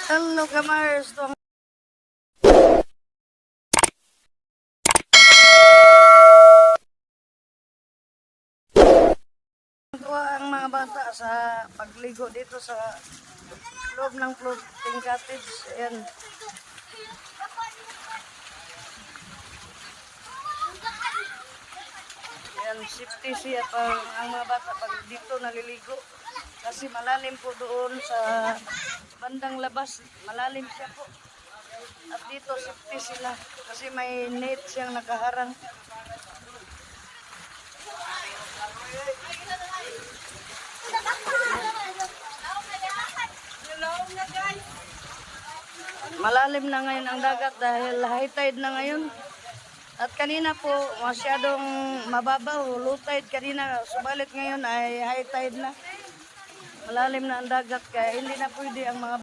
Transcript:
Hello, Kamars. Tuwa ang mga bata sa pagligo dito sa loob ng floating cottage. Ayan. Ayan, safety siya ang mga bata pag dito naliligo. Kasi malalim po doon sa bandang labas. Malalim siya po. At dito safety sila. Kasi may net siyang nakaharang. Malalim na ngayon ang dagat dahil high tide na ngayon. At kanina po masyadong mababaw, low tide kanina. Subalit ngayon ay high tide na. Malalim na ang dagat kaya hindi na pwede ang mga